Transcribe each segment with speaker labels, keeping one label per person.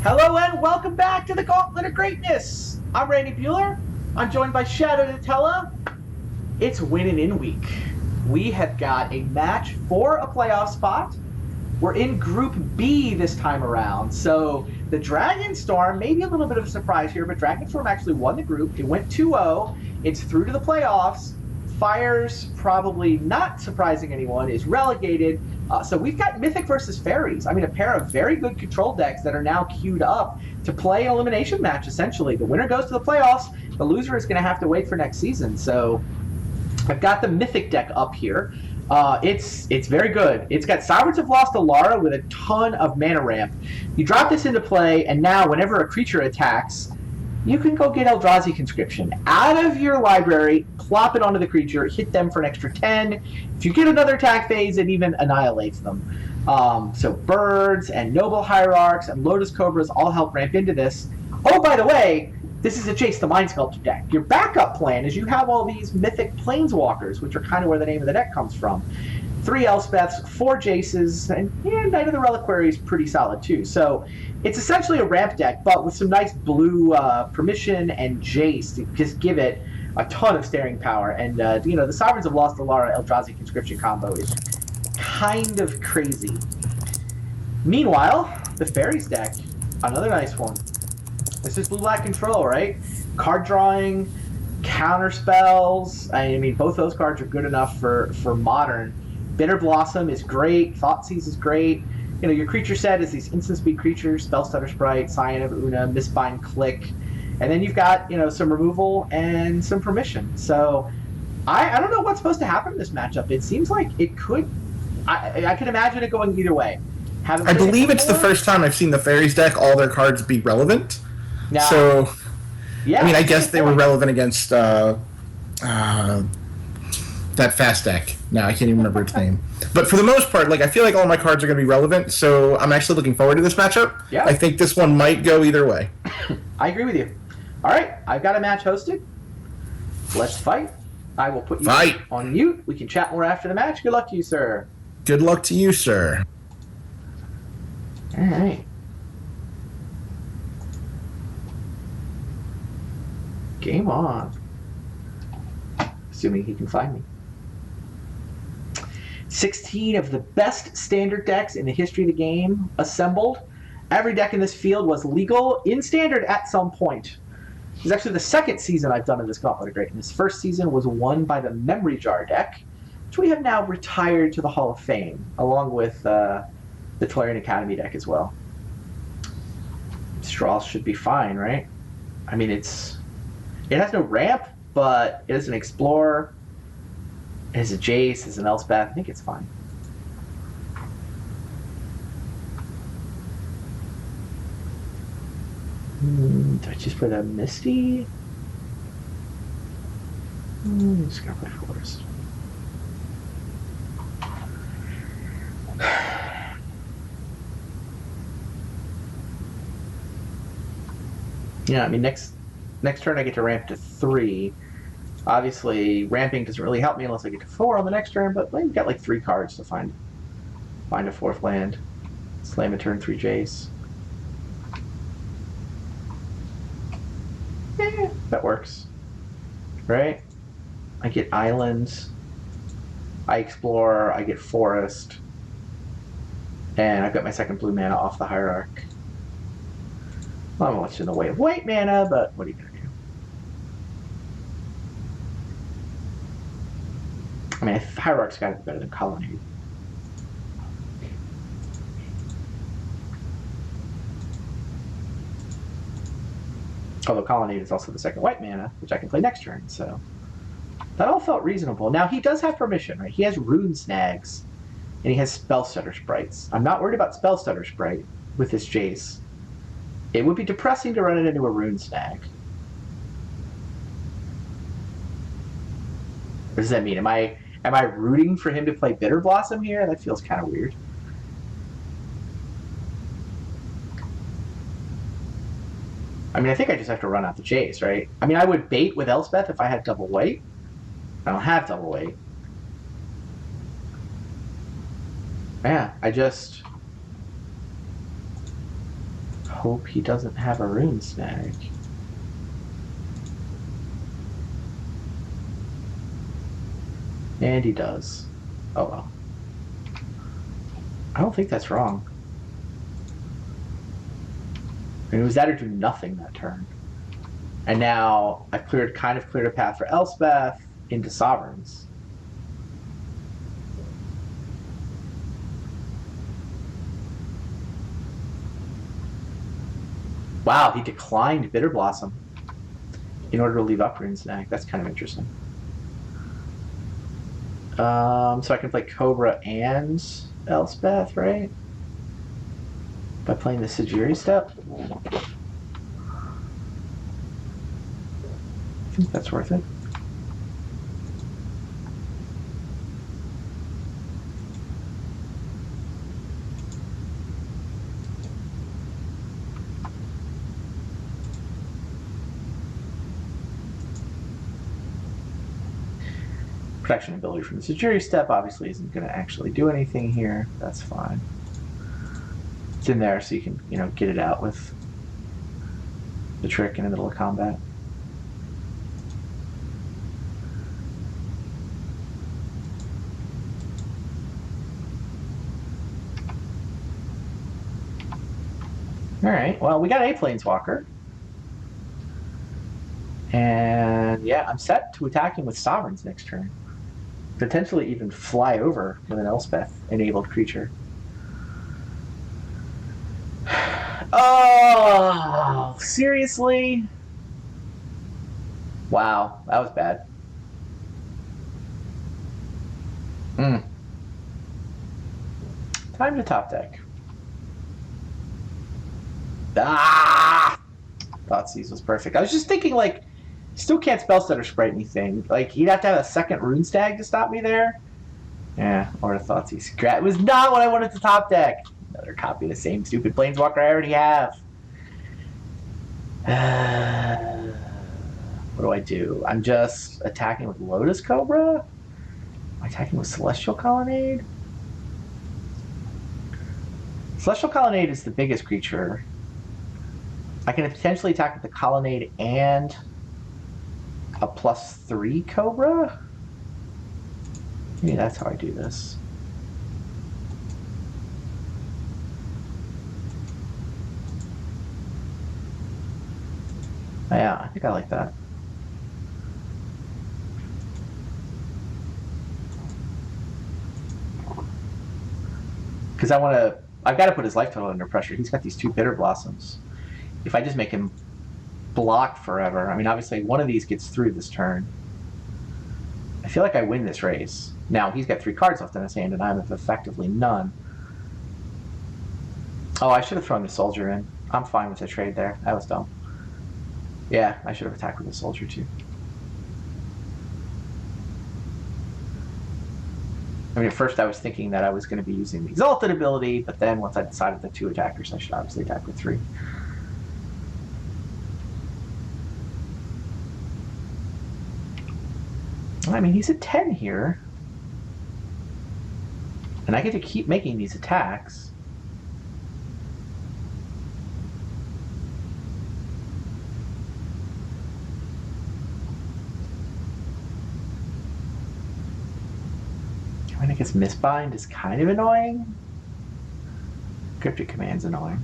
Speaker 1: Hello and welcome back to the Gauntlet of Greatness. I'm Randy Buehler. I'm joined by Shadow Nutella. It's winning in week. We have got a match for a playoff spot. We're in Group B this time around. So the Dragon Storm, maybe a little bit of a surprise here, but Dragon Storm actually won the group. It went 2-0. It's through to the playoffs. Fires, probably not surprising anyone, is relegated. So we've got Mythic versus Faeries. I mean, a pair of very good control decks that are now queued up to play an elimination match, essentially. The winner goes to the playoffs. The loser is going to have to wait for next season. So I've got the Mythic deck up here. It's very good. It's got Sovereigns of Lost Alara with a ton of mana ramp. You drop this into play, and now whenever a creature attacks, you can go get Eldrazi Conscription out of your library, plop it onto the creature, hit them for an extra 10. If you get another attack phase, it even annihilates them. So Birds and Noble Hierarchs and Lotus Cobras all help ramp into this. Oh, by the way, this is a Chase the Mind Sculptor deck. Your backup plan is you have all these Mythic Planeswalkers, which are kind of where the name of the deck comes from. 3 Elspeths, 4 Jaces, and Knight of the Reliquary is pretty solid too. So it's essentially a ramp deck, but with some nice blue permission and Jace to just give it a ton of staring power. And the Sovereigns of Lost Alara Eldrazi Conscription combo is kind of crazy. Meanwhile, the Faeries deck, another nice one. This is blue-black control, right? Card drawing, counter spells. I mean, both those cards are good enough for Modern. Bitter Blossom is great. Thoughtseize is great. Your creature set is these instant speed creatures: Spellstutter Sprite, Scion of Una, Mistbind Click, and then you've got some removal and some permission. So I don't know what's supposed to happen in this matchup. It seems like it could. I can imagine it going either way.
Speaker 2: I believe it's the first time I've seen the Faeries deck all their cards be relevant.
Speaker 1: Now,
Speaker 2: so,
Speaker 1: yeah,
Speaker 2: I mean, I guess they were relevant against that fast deck. Now I can't even remember its name. But for the most part, I feel like all my cards are going to be relevant, so I'm actually looking forward to this matchup.
Speaker 1: Yeah.
Speaker 2: I think this one might go either way.
Speaker 1: I agree with you. All right, I've got a match hosted. Let's fight. I will put you on mute. We can chat more after the match. Good luck to you, sir.
Speaker 2: Good luck to you, sir.
Speaker 1: All right. Game on. Assuming he can find me. 16 of the best standard decks in the history of the game assembled. Every deck in this field was legal in standard at some point. This is actually the second season I've done in this Gauntlet of Greatness. First season was won by the Memory Jar deck, which we have now retired to the Hall of Fame, along with the Tolarian Academy deck as well. Straws should be fine, right? I mean, it has no ramp, but it is an Explorer. It has a Jace, it has an Elspeth. I think it's fine. Do I just play the Misty? I'm just going to play Forest. Yeah, I mean, next turn I get to ramp to 3. Obviously, ramping doesn't really help me unless I get to 4 on the next turn, but we've got 3 cards to find a 4th land. Slam a turn 3 Jace. Yeah, that works. Right? I get islands. I explore. I get forest. And I've got my second blue mana off the Hierarch. Not much in the way of white mana, but what are you going to do? I mean, Hierarch's got to be better than Colonnade. Although Colonnade is also the second white mana, which I can play next turn, so that all felt reasonable. Now, he does have permission, right? He has Rune Snags, and he has Spellstutter Sprites. I'm not worried about Spellstutter Sprite with this Jace. It would be depressing to run it into a Rune Snag. What does that mean? Am I rooting for him to play Bitter Blossom here? That feels kind of weird. I mean, I think I just have to run out the Jace, right? I mean, I would bait with Elspeth if I had double weight. I don't have double weight. Yeah, I just hope he doesn't have a rune snag. And he does. Oh well. I don't think that's wrong. I mean, it was that or do nothing that turn. And now I've kind of cleared a path for Elspeth into Sovereigns. Wow, he declined Bitter Blossom in order to leave up Rune Snag. That's kind of interesting. So I can play Cobra and Elspeth, right? By playing the Sajiri step. I think that's worth it. Protection ability from the Sajiri step obviously isn't going to actually do anything here. That's fine. It's in there so you can, get it out with the trick in the middle of combat. Alright, well, we got a Planeswalker. And yeah, I'm set to attacking with Sovereigns next turn. Potentially even fly over with an Elspeth-enabled creature. Oh, seriously? Wow, that was bad. Time to top deck. Thoughtseize was perfect. I was just thinking, still can't Spellstutter Sprite anything. He'd have to have a second Rune Stag to stop me there. Yeah, or a Thoughtseize. It was not what I wanted to top deck. Another copy of the same stupid Planeswalker I already have. What do I do? I'm just attacking with Lotus Cobra? Am I attacking with Celestial Colonnade? Celestial Colonnade is the biggest creature. I can potentially attack with the Colonnade and a +3 Cobra? Maybe that's how I do this. Yeah, I think I like that. Because I've got to put his life total under pressure. He's got these 2 Bitter Blossoms. If I just make him block forever, I mean, obviously one of these gets through this turn. I feel like I win this race. Now, he's got 3 cards left in his hand, and I have effectively none. Oh, I should have thrown the Soldier in. I'm fine with the trade there. That was dumb. Yeah, I should have attacked with the Soldier, too. I mean, at first I was thinking that I was going to be using the Exalted ability, but then once I decided the 2 attackers, I should obviously attack with 3. I mean, he's at 10 here. And I get to keep making these attacks. I mean, I guess Mistbind is kind of annoying. Cryptic Command's annoying.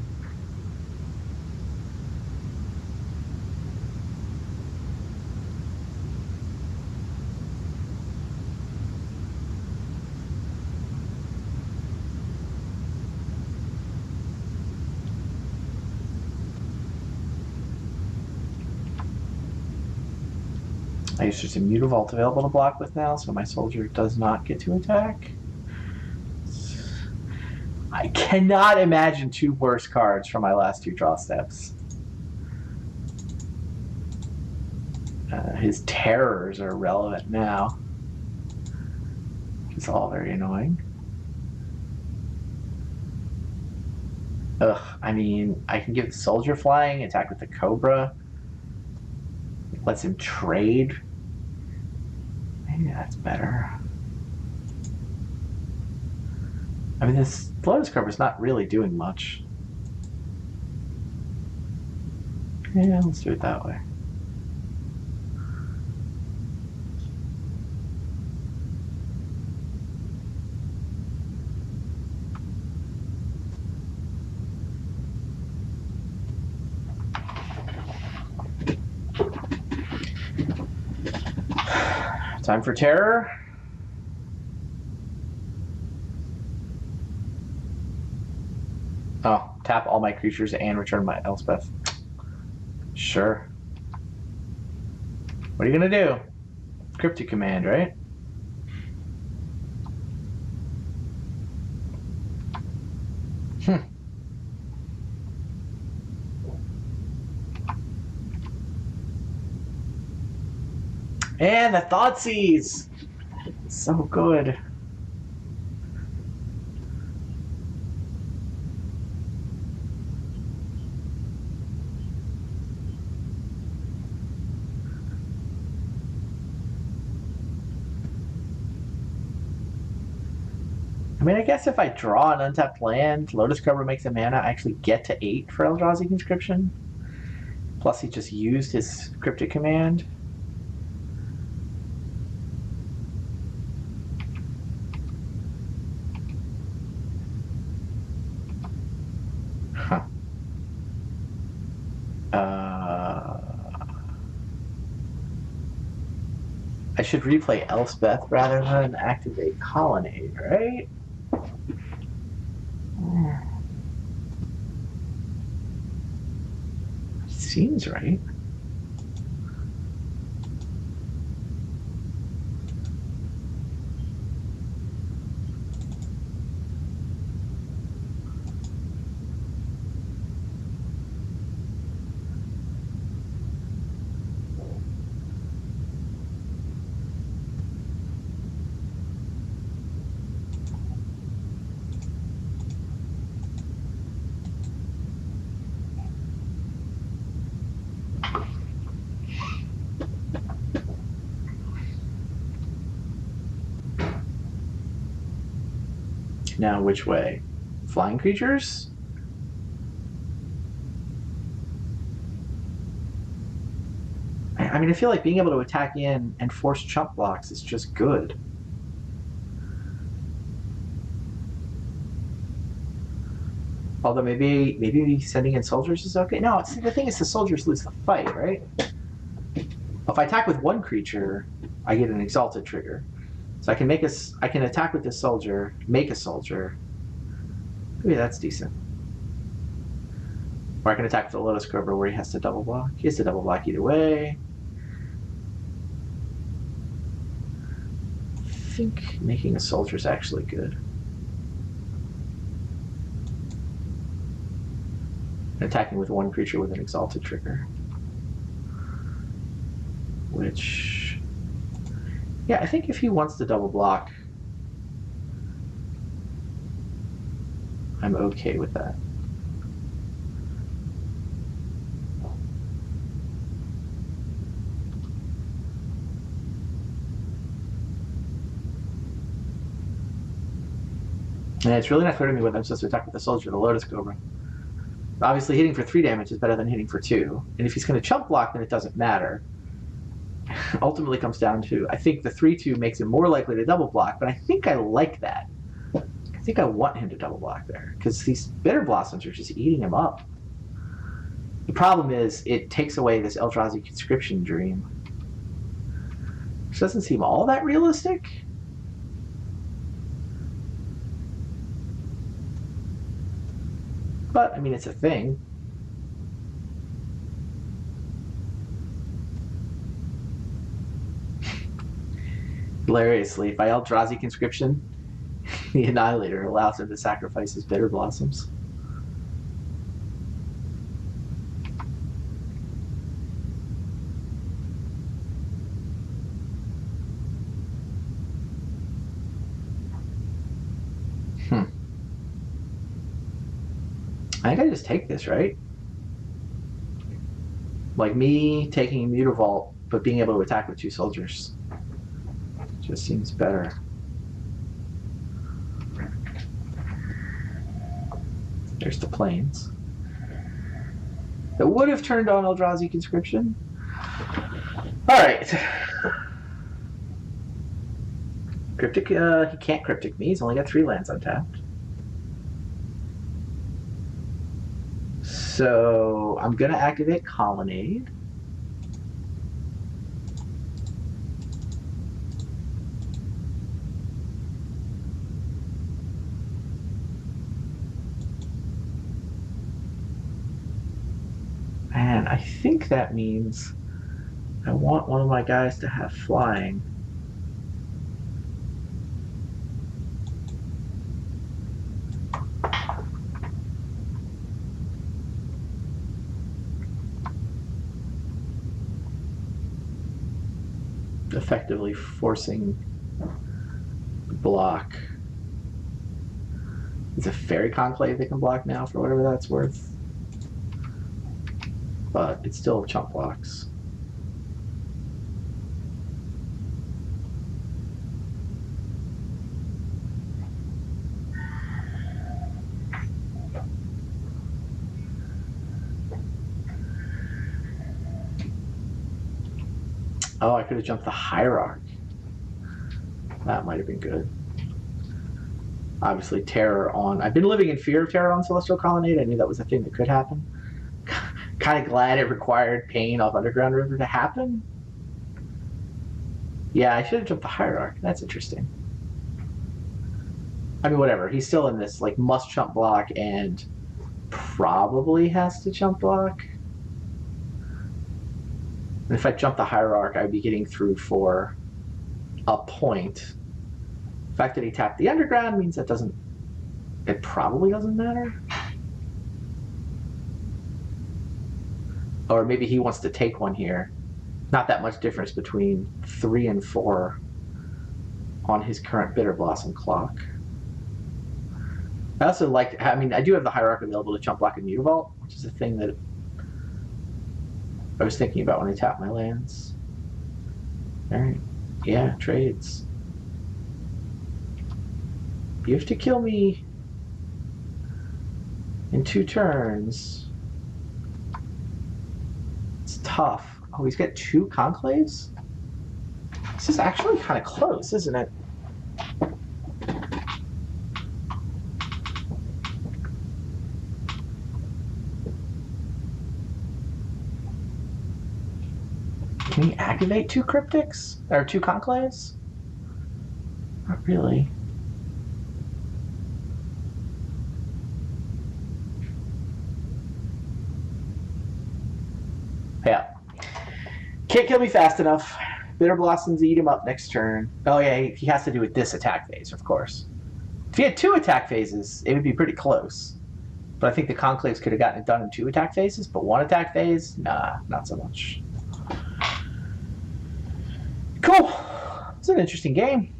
Speaker 1: I guess there's a Mute Vault available to block with now, so my Soldier does not get to attack. I cannot imagine 2 worse cards from my last 2 draw steps. His Terrors are relevant now. It's all very annoying. Ugh, I mean, I can give the Soldier flying, attack with the Cobra. It lets him trade. Maybe that's better. I mean, this Lotus Cobra's not really doing much. Yeah, let's do it that way. Time for terror. Oh, tap all my creatures and return my Elspeth. Sure. What are you gonna do? Cryptic command, right? And the Thoughtseize! So good. I mean, I guess if I draw an untapped land, Lotus Cobra makes a mana, I actually get to 8 for Eldrazi Conscription. Plus, he just used his Cryptic Command. Huh. I should replay Elspeth rather than activate Colonnade, right? Seems right. Now, which way? Flying creatures? I mean, I feel like being able to attack in and force chump blocks is just good. Although maybe sending in soldiers is okay. No, the thing is the soldiers lose the fight, right? If I attack with one creature, I get an exalted trigger. So I can attack with this soldier, make a soldier. Maybe that's decent. Or I can attack with the Lotus Cobra where he has to double block. He has to double block either way. I think making a soldier is actually good. Attacking with one creature with an exalted trigger. Which, yeah, I think if he wants to double block, I'm okay with that. And it's really not clear to me whether I'm supposed to attack with the soldier or the Lotus Cobra. Obviously, hitting for 3 damage is better than hitting for 2. And if he's going to chump block, then it doesn't matter. Ultimately comes down to, I think the 3/2 makes him more likely to double block, but I think I like that. I think I want him to double block there, because these Bitter Blossoms are just eating him up. The problem is, it takes away this Eldrazi Conscription dream. Which doesn't seem all that realistic. But, I mean, it's a thing. Hilariously, by Eldrazi Conscription, the Annihilator allows him to sacrifice his Bitter Blossoms. I think I just take this, right? Like me taking Mutavault, but being able to attack with 2 soldiers. Just seems better. There's the plains. I would have turned on Eldrazi Conscription. Alright. Cryptic, he can't Cryptic me. He's only got 3 lands untapped. So I'm going to activate Colonnade. And I think that means I want one of my guys to have flying. Effectively forcing the block. It's a Fairy Conclave they can block now for whatever that's worth. But it's still chump blocks. Oh, I could have jumped the Hierarch. That might have been good. Obviously, Terror on... I've been living in fear of Terror on Celestial Colonnade. I knew that was a thing that could happen. Kind of glad it required Pain off Underground River to happen. Yeah, I should have jumped the Hierarch. That's interesting. I mean, whatever. He's still in this like must chump block and probably has to chump block. And if I jump the Hierarch, I'd be getting through for a point. The fact that he tapped the Underground means that doesn't... It probably doesn't matter. Or maybe he wants to take one here. Not that much difference between 3 and 4 on his current Bitter Blossom clock. I also like... I mean, I do have the Hierarch available to chump block and Mutavault, which is a thing that I was thinking about when I tapped my lands. Alright. Yeah, trades. You have to kill me in 2 turns. It's tough. Oh, he's got 2 Conclaves? This is actually kind of close, isn't it? Can he activate 2 Cryptics? Or 2 Conclaves? Not really. Yeah. Can't kill me fast enough. Bitter Blossoms eat him up next turn. Oh yeah, he has to do with this attack phase, of course. If he had 2 attack phases, it would be pretty close. But I think the Conclaves could have gotten it done in 2 attack phases, but 1 attack phase? Nah, not so much. Cool. It's an interesting game.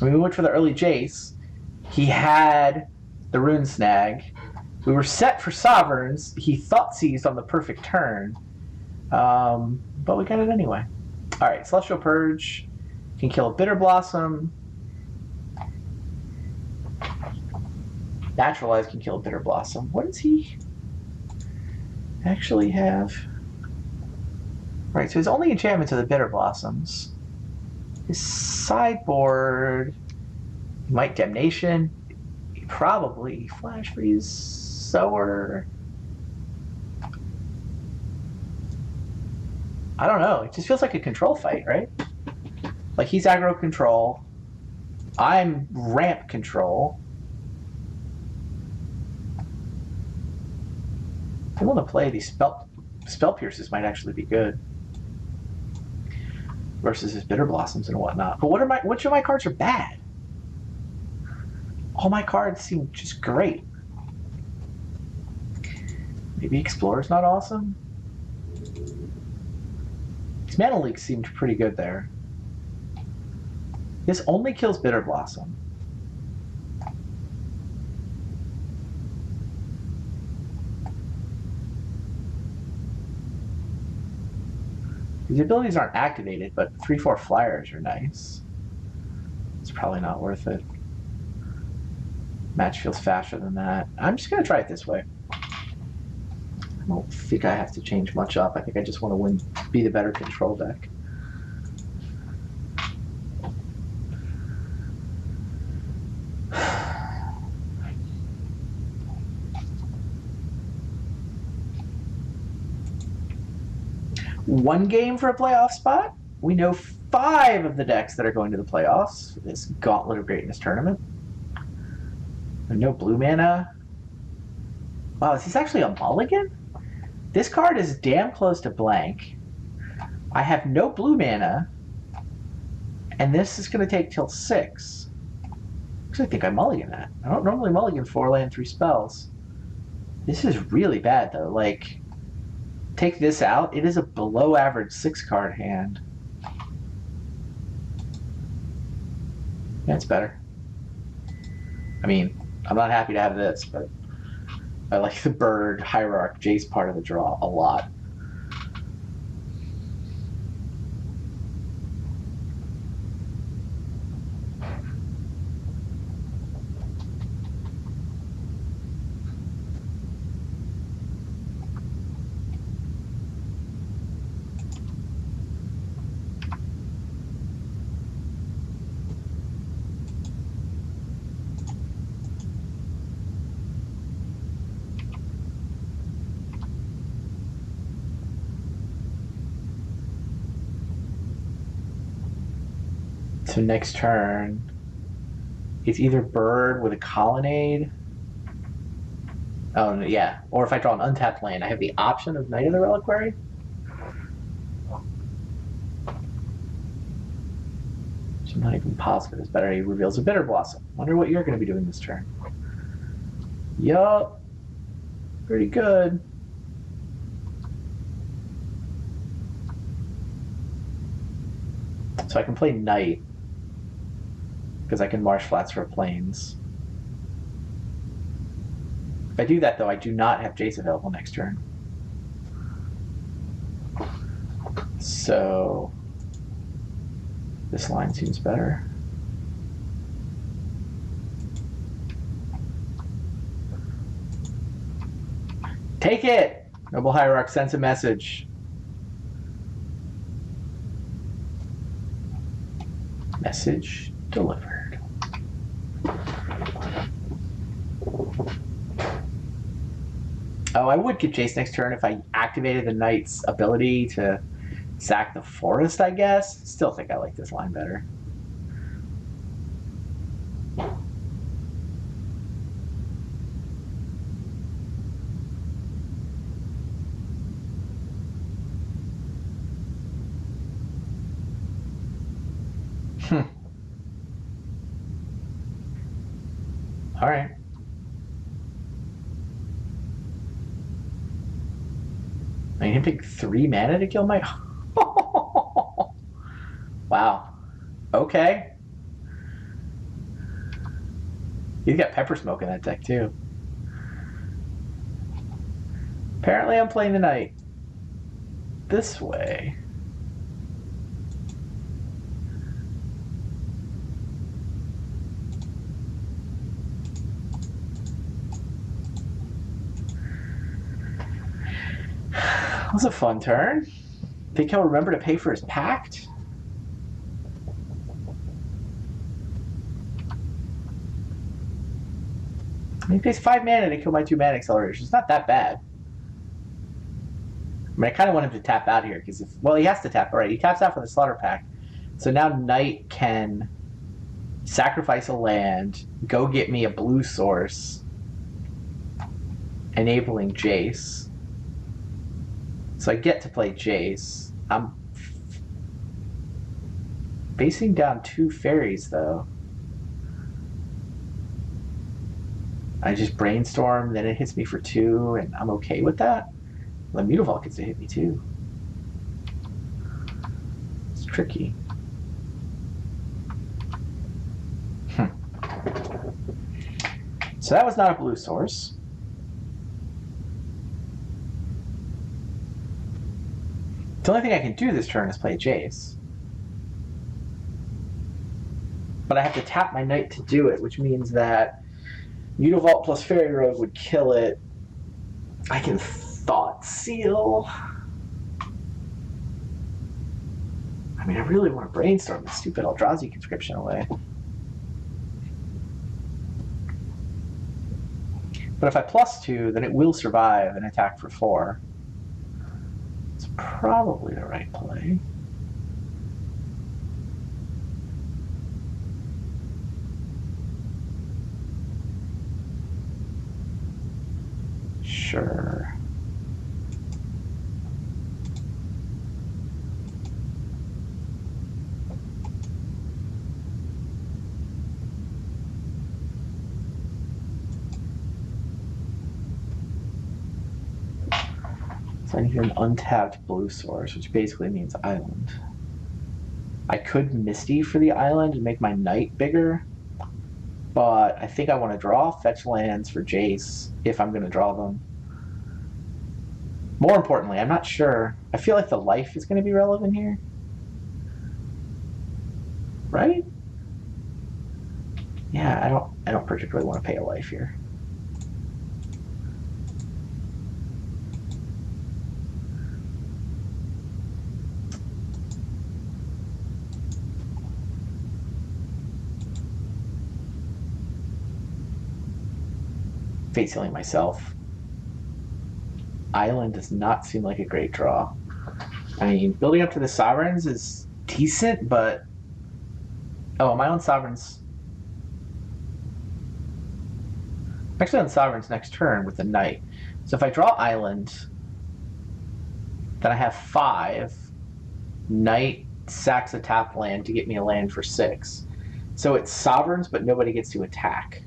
Speaker 1: I mean, we went for the early Jace. He had the Rune Snag. We were set for Sovereigns. He thought seized on the perfect turn. But we got it anyway. Alright, Celestial Purge can kill a Bitter Blossom. Naturalize can kill a Bitter Blossom. What does he actually have? Right, so his only enchantments are the Bitter Blossoms. His sideboard... Might Damnation. Probably Flash Freeze Sower. I don't know. It just feels like a control fight, right? Like he's aggro control. I'm ramp control. I want to play these spell pierces might actually be good versus his Bitter Blossoms and whatnot. But which of my cards are bad? All my cards seem just great. Maybe Explorer's not awesome. His Mana Leak seemed pretty good there. This only kills Bitter Blossom. These abilities aren't activated, but 3/4 flyers are nice. It's probably not worth it. Match feels faster than that. I'm just going to try it this way. I don't think I have to change much up. I think I just want to win, be the better control deck. One game for a playoff spot. We know 5 of the decks that are going to the playoffs for this Gauntlet of Greatness tournament. No blue mana. Wow, is this actually a mulligan? This card is damn close to blank. I have no blue mana, and this is going to take till 6. Actually, I think I mulligan that. I don't normally mulligan 4 land 3 spells. This is really bad, though. Like, take this out. It is a below average 6-card hand. Yeah, it's better. I mean, I'm not happy to have this, but I like the bird hierarch Jace part of the draw a lot. So next turn, it's either bird with a colonnade. Oh, yeah. Or if I draw an untapped land, I have the option of Knight of the Reliquary. So I'm not even positive it's better. He reveals a Bitter Blossom. Wonder what you're going to be doing this turn. Yup. Pretty good. So I can play Knight, because I can Marsh Flats for Plains. If I do that, though, I do not have Jace available next turn. So this line seems better. Take it! Noble Hierarch sends a message. Message delivered. Oh, I would get Jace next turn if I activated the Knight's ability to sack the forest, I guess. Still think I like this line better. All right. I need him to take 3 mana to kill my... Wow. Okay. He's got Pepper Smoke in that deck, too. Apparently I'm playing the Knight this way. That was a fun turn. Think he'll remember to pay for his pact? He pays 5 mana to kill my 2 mana acceleration. It's not that bad. I mean, I kind of want him to tap out here because well, he has to tap. All right, he taps out for the Slaughter Pact. So now Knight can sacrifice a land, go get me a blue source, enabling Jace. So I get to play Jace. I'm facing down 2 Faeries, though. I just brainstorm, then it hits me for 2, and I'm okay with that. The Mutavault gets to hit me, too. It's tricky. So that was not a blue source. The only thing I can do this turn is play Jace. But I have to tap my Knight to do it, which means that Mutavault plus Fairy Rogue would kill it. I can Thought Seal. I mean, I really want to brainstorm this stupid Eldrazi conscription away. But if I +2, then it will survive and attack for 4. It's probably the right play. Sure. So I need an untapped blue source, which basically means island. I could Misty for the island and make my knight bigger, but I think I want to draw fetch lands for Jace if I'm going to draw them. More importantly, I'm not sure. I feel like the life is going to be relevant here. Right? Yeah, I don't particularly want to pay a life here. Fate Sealing myself. Island does not seem like a great draw. I mean, building up to the Sovereigns is decent, but... Oh, my own Sovereigns... Actually on Sovereigns next turn with the Knight. So if I draw Island, then I have 5. Knight sacks a tap land to get me a land for 6. So it's Sovereigns, but nobody gets to attack.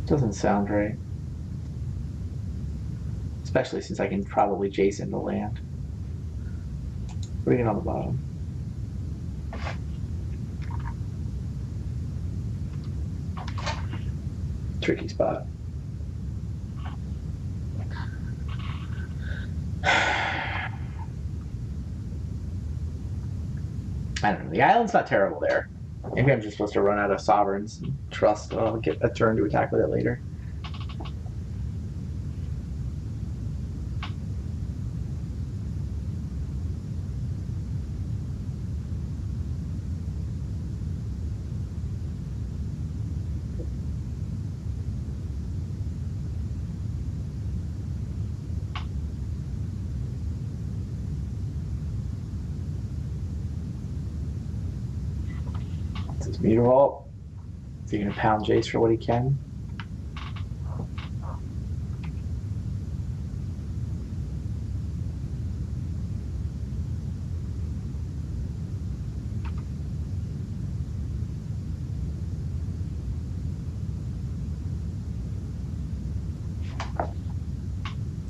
Speaker 1: Doesn't sound right. Especially since I can probably Jace into land. Bring it on the bottom. Tricky spot. I don't know. The island's not terrible there. Maybe I'm just supposed to run out of Sovereigns and trust I'll get a turn to attack with it later. This is Mutavault. Is he going to pound Jace for what he can?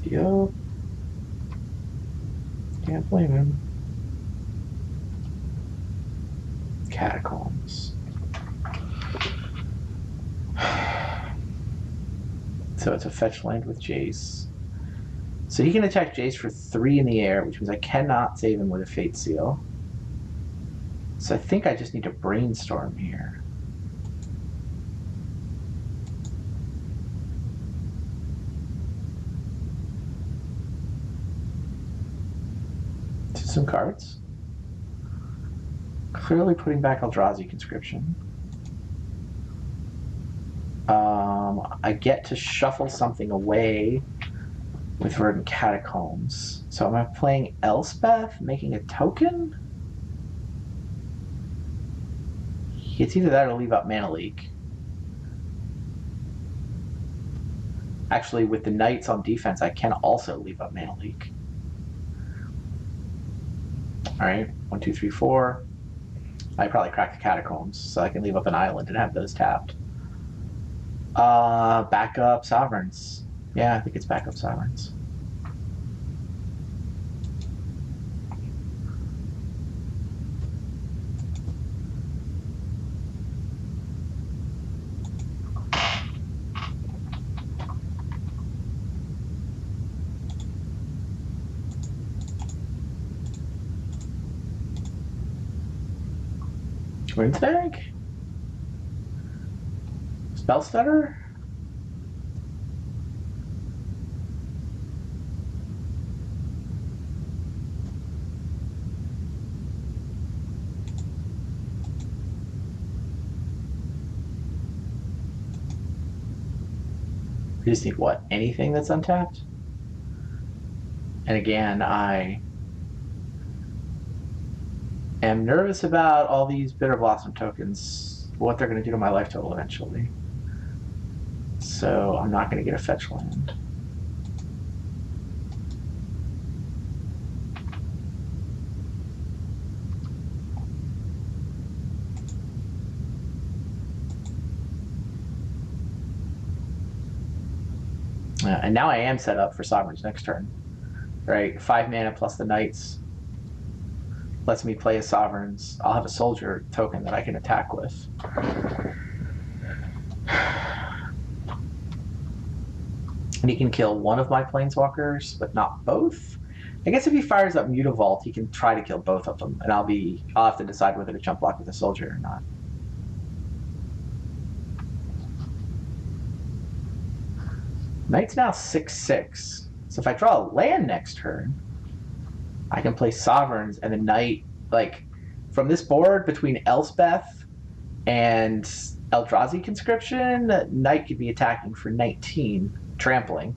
Speaker 1: Yup. Can't blame him. Catacombs. So it's a fetch land with Jace. So he can attack Jace for 3 in the air, which means I cannot save him with a Fate Seal. So I think I just need to brainstorm here. Some cards. Clearly putting back Eldrazi Conscription. I get to shuffle something away with Verdant Catacombs. So am I playing Elspeth, making a token? It's either that or leave up Mana Leak. Actually, with the Knights on defense, I can also leave up Mana Leak. Alright, 1, 2, 3, 4. I probably crack the Catacombs, so I can leave up an island and have those tapped. Backup Sovereigns. Yeah, I think it's backup Sovereigns. Twinspeg? Spell stutter? We just need what? Anything that's untapped? And again, I am nervous about all these Bitter Blossom tokens, what they're going to do to my life total eventually. So I'm not going to get a fetch land. And now I am set up for Sovereigns next turn. Right? 5 mana plus the Knights lets me play as Sovereigns. I'll have a Soldier token that I can attack with. And he can kill one of my Planeswalkers, but not both. I guess if he fires up Mutavault, he can try to kill both of them, and I'll have to decide whether to jump block with a Soldier or not. Knight's now 6/6. So if I draw a land next turn, I can play Sovereigns and the Knight, like, from this board between Elspeth and Eldrazi Conscription, Knight could be attacking for 19, trampling.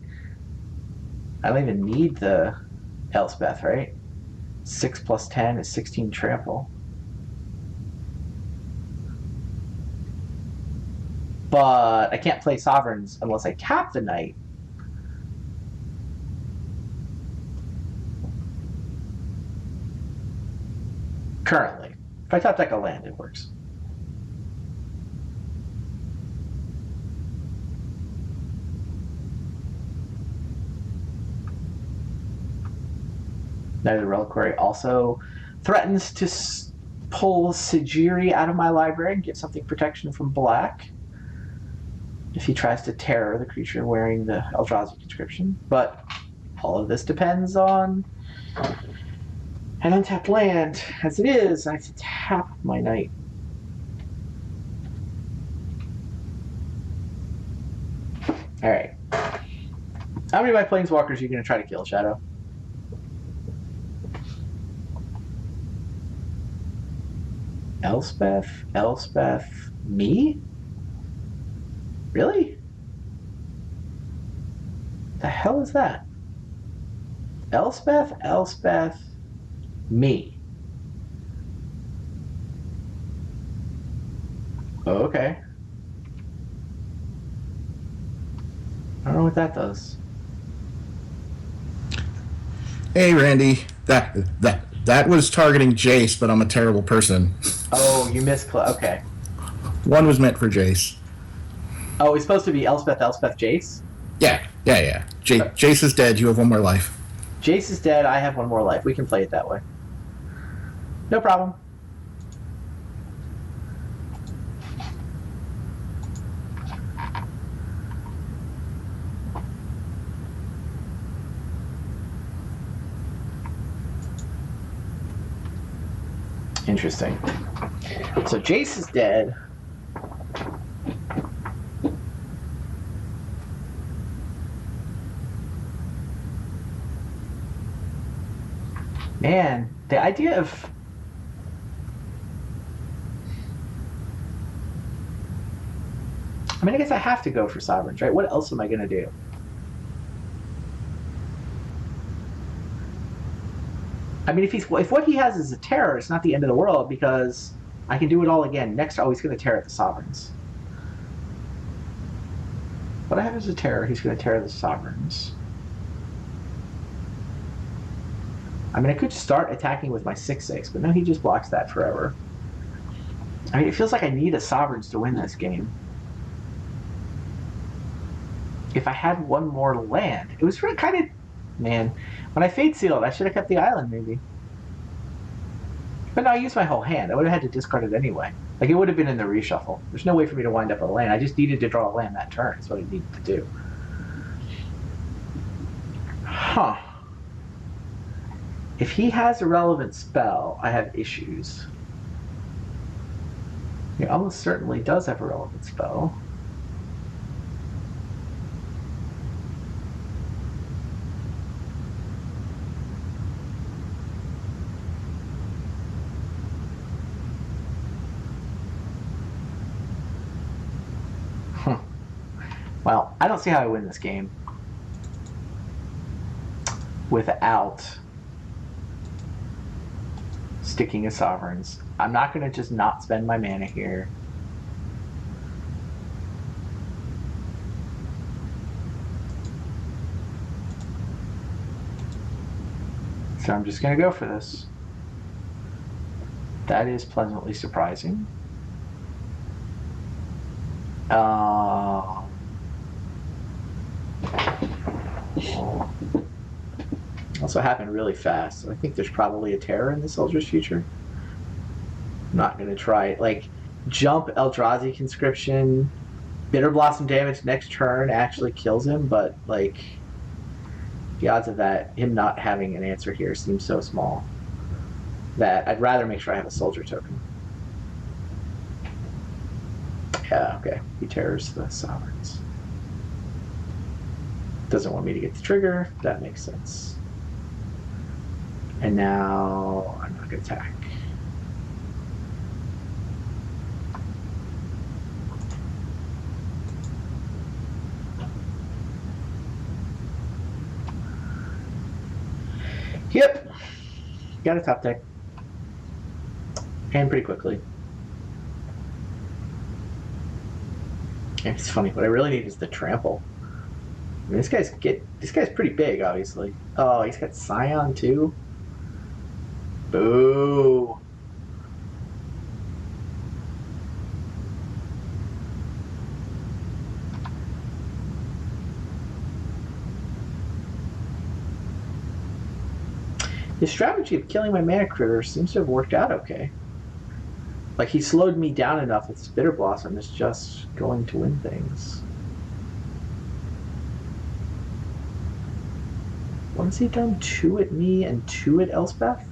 Speaker 1: I don't even need the Elspeth, right? 6 plus 10 is 16 trample. But I can't play Sovereigns unless I tap the Knight. Currently. If I top deck a land, it works. Neither Reliquary also threatens to pull Sejiri out of my library and get something protection from black if he tries to terror the creature wearing the Eldrazi Conscription. But all of this depends on an untapped land. As it is, I have to tap my Knight. Alright. How many of my Planeswalkers are you going to try to kill, Shadow? Elspeth, me? Really? The hell is that? Elspeth, me. Oh, okay. I don't know what that does.
Speaker 2: Hey, Randy. That was targeting Jace, but I'm a terrible person.
Speaker 1: Oh, you missed. Okay.
Speaker 2: One was meant for Jace.
Speaker 1: Oh, it's supposed to be Elspeth, Jace?
Speaker 2: Yeah. Jace is dead. You have one more life.
Speaker 1: Jace is dead. I have one more life. We can play it that way. No problem. Interesting. So Jace is dead. Man, the idea of... I mean, I guess I have to go for Sovereigns, right? What else am I going to do? I mean, if what he has is a terror, it's not the end of the world because I can do it all again. Next, he's going to tear at the Sovereigns. What I have is a terror. He's going to tear the Sovereigns. I mean, I could start attacking with my 6/6, but no, he just blocks that forever. I mean, it feels like I need a Sovereigns to win this game. If I had one more land, it was really kind of... Man, when I Fate Sealed, I should have kept the island, maybe. But no, I used my whole hand. I would have had to discard it anyway. Like, it would have been in the reshuffle. There's no way for me to wind up a land. I just needed to draw a land that turn. That's what I needed to do. Huh. If he has a relevant spell, I have issues. He almost certainly does have a relevant spell. Well, I don't see how I win this game without sticking as sovereigns. I'm not going to just not spend my mana here. So I'm just going to go for this. That is pleasantly surprising. Also happened really fast. So I think there's probably a terror in this Eldritch Future. I'm not going to try it. Like, jump Eldrazi Conscription, Bitter Blossom damage next turn actually kills him, but, like, the odds of that, him not having an answer here seems so small that I'd rather make sure I have a soldier token. Yeah, okay. He tears the sovereigns. Doesn't want me to get the trigger. That makes sense. And now I'm not going to attack. Yep. Got a top deck. And pretty quickly. And it's funny, what I really need is the trample. I mean, this guy's pretty big, obviously. Oh, he's got Scion too. Boo. His strategy of killing my mana critter seems to have worked out okay. Like, he slowed me down enough with his Bitter Blossom. It's just going to win things. What has he done? 2 at me and 2 at Elspeth?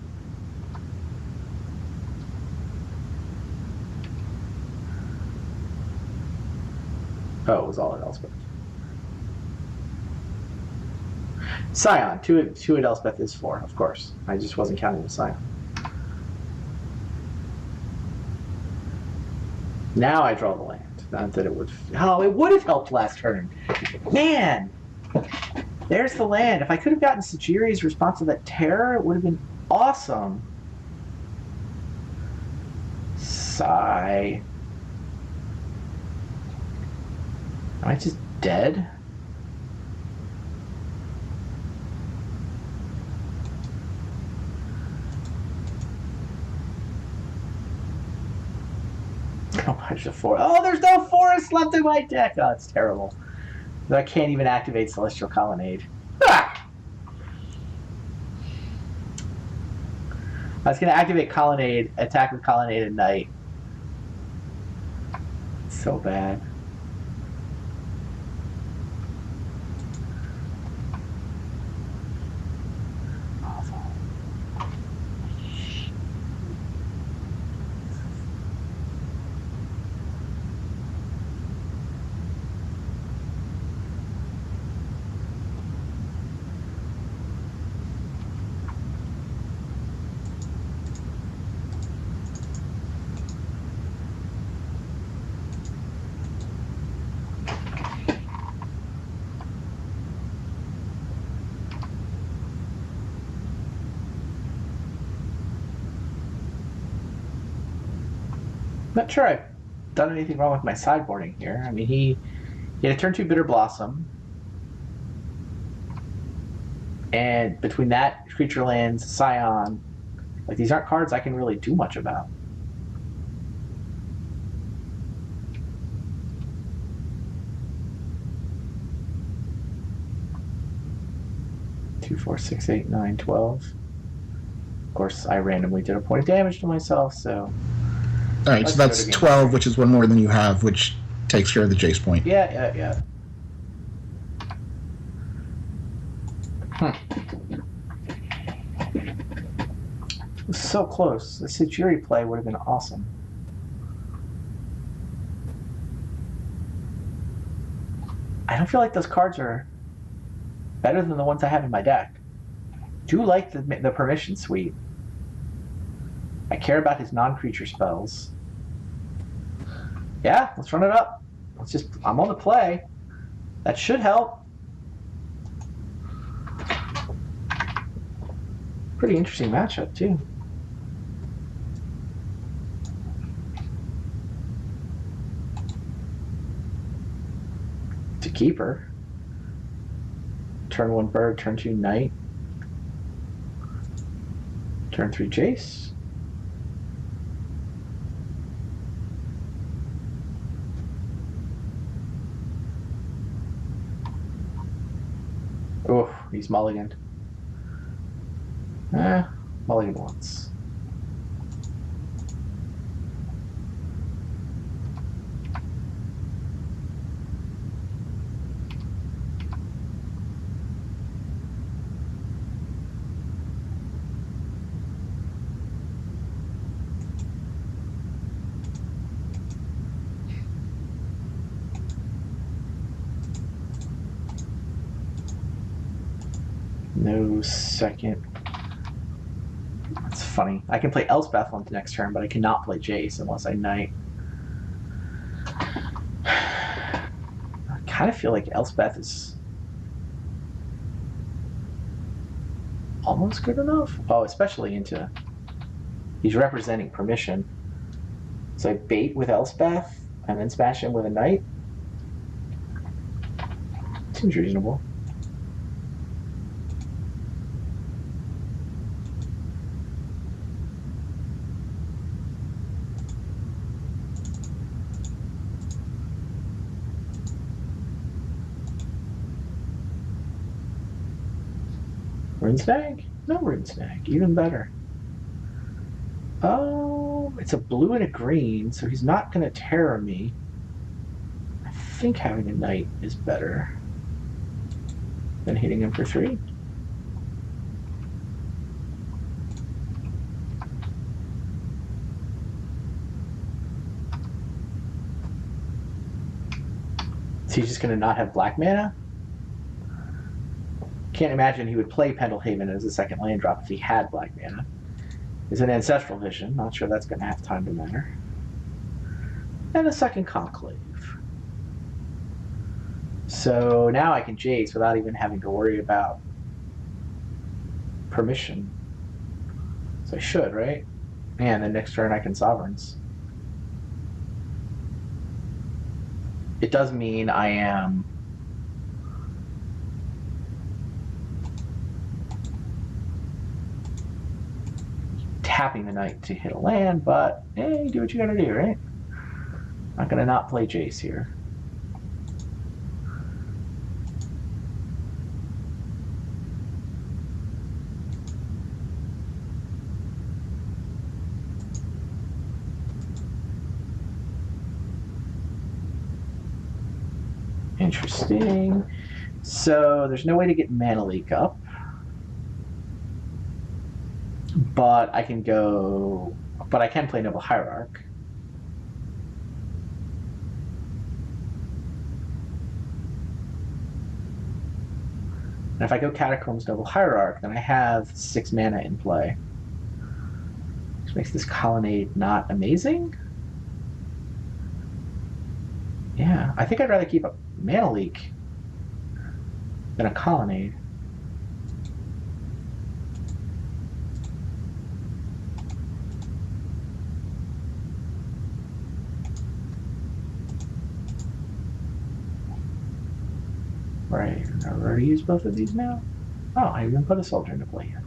Speaker 1: Oh, it was all at Elspeth. Scion. 2 at Elspeth is 4, of course. I just wasn't counting the Scion. Now I draw the land. Not that it would... Oh, it would have helped last turn. Man! There's the land. If I could have gotten Sajiri's response to that terror, it would have been awesome. Sigh. Am I just dead? Oh, there's a forest. Oh, there's no forest left in my deck. Oh, it's terrible. I can't even activate Celestial Colonnade. Ah! I was going to activate Colonnade, attack with Colonnade at night. It's so bad. Awful. Not sure I've done anything wrong with my sideboarding here. I mean, he had a turn 2 Bitter Blossom. And between that, Creature Lands, Scion, like, these aren't cards I can really do much about. Two, 4, 6, 8, 9, 12. Of course, I randomly did a point of damage to myself, so...
Speaker 2: Alright, so that's 12, which is one more than you have, which takes care of the Jace point.
Speaker 1: Yeah. It was so close. The Sajiri play would have been awesome. I don't feel like those cards are better than the ones I have in my deck. Do like the permission suite. I care about his non-creature spells. Yeah, let's run it up. I'm on the play. That should help. Pretty interesting matchup, too. To keeper. Turn 1 bird, turn 2 knight. Turn 3 Jace. Oh, he's mulliganed. Mulligan once. No second. That's funny. I can play Elspeth on the next turn, but I cannot play Jace unless I knight. I kind of feel like Elspeth is almost good enough. Oh, especially into... He's representing permission. So I bait with Elspeth and then smash him with a knight. Seems reasonable. Rune Snag? No Rune Snag. Even better. Oh, it's a blue and a green, so he's not going to terror me. I think having a knight is better than hitting him for 3. So he's just going to not have black mana? Can't imagine he would play Pendelhaven as a second land drop if he had black mana. It's an Ancestral Vision. Not sure that's going to have time to matter. And a second Conclave. So now I can Jace without even having to worry about permission. So I should, right? And then next turn I can Sovereigns. It does mean I am... tapping the knight to hit a land, but hey, do what you gotta do, right? Not gonna not play Jace here. Interesting. So there's no way to get Mana Leak up. But I can go... But I can play Noble Hierarch. And if I go Catacombs Noble Hierarch, then I have 6 mana in play. Which makes this Colonnade not amazing. Yeah, I think I'd rather keep a Mana Leak than a Colonnade. Right, I've already used both of these now. Oh, I even put a soldier into play here.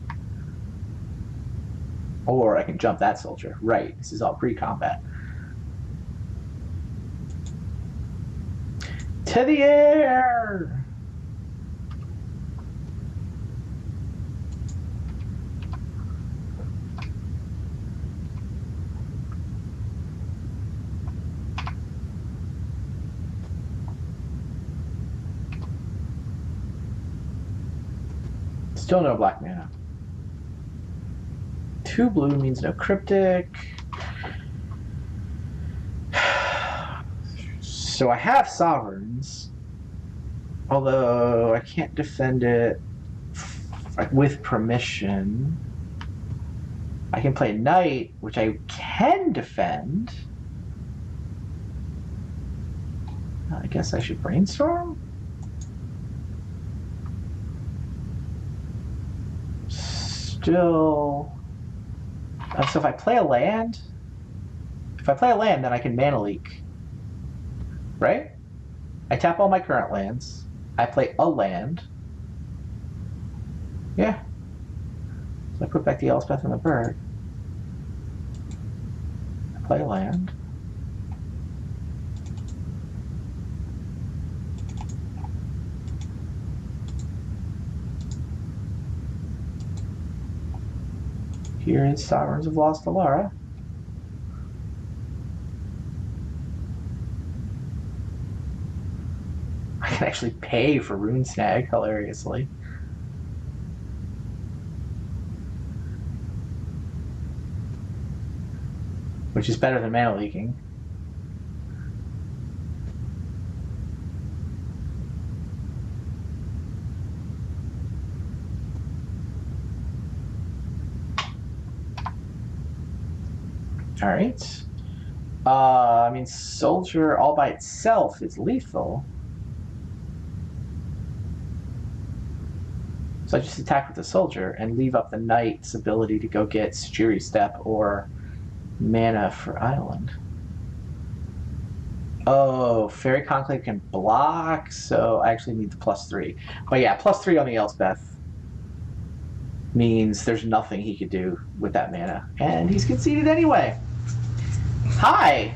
Speaker 1: Or I can jump that soldier. Right, this is all pre-combat. To the air! Still no black mana. 2 blue means no cryptic. So I have Sovereigns. Although I can't defend it with permission. I can play Knight, which I can defend. I guess I should brainstorm? Still... So if I play a land... If I play a land, then I can mana leak. Right? I tap all my current lands. I play a land. Yeah. So I put back the Elspeth and the bird. I play a land. Here is Sovereigns of Lost Alara. I can actually pay for Rune Snag, hilariously. Which is better than mana leaking. All right. I mean, Soldier all by itself is lethal. So I just attack with the Soldier and leave up the Knight's ability to go get Sujiri Step or mana for Island. Oh, Fairy Conclave can block, so I actually need the +3. But yeah, +3 on the Elspeth means there's nothing he could do with that mana. And he's conceded anyway. Hi!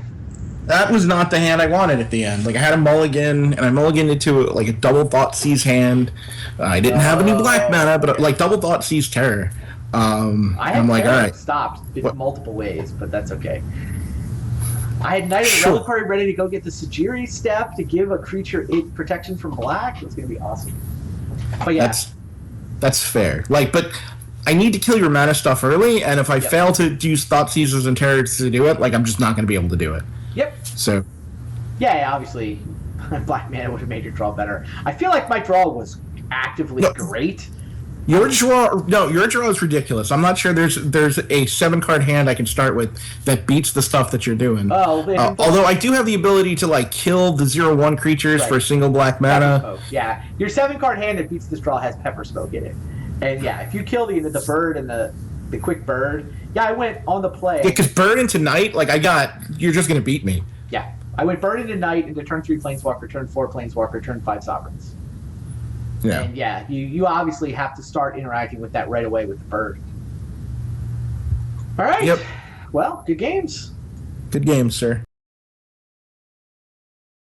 Speaker 2: That was not the hand I wanted at the end. Like, I had a mulligan, and I mulliganed it to, like, a double Thoughtseize hand. I didn't have any black mana, but, like, double Thoughtseize Terror. I'm like, alright.
Speaker 1: Stopped in multiple ways, but that's okay. I had Knight of the Reliquary ready to go get the Sujiri Step to give a creature protection from black. It was going to be awesome. But yeah.
Speaker 2: That's fair. Like, but I need to kill your mana stuff early, and if I fail to use Thoughtseizers and Terrors to do it, like, I'm just not going to be able to do it.
Speaker 1: Yep.
Speaker 2: So.
Speaker 1: Yeah, obviously, black mana would have made your draw better. I feel like my draw was actively great.
Speaker 2: Your draw is ridiculous. I'm not sure there's a 7-card hand I can start with that beats the stuff that you're doing. Although I do have the ability to, like, kill the 0/1 creatures for a single black mana.
Speaker 1: Yeah, your 7-card hand that beats this draw has Pepper Smoke in it. And yeah, if you kill the bird and the quick bird, yeah, I went on the play.
Speaker 2: Yeah, because bird into Knight, like, you're just gonna beat me.
Speaker 1: Yeah, I went bird into Knight into turn 3 Planeswalker, turn 4 Planeswalker, turn 5 Sovereigns.
Speaker 2: Yeah.
Speaker 1: And yeah, you obviously have to start interacting with that right away with the bird. All right.
Speaker 2: Yep.
Speaker 1: Well, good games.
Speaker 2: Good games, sir.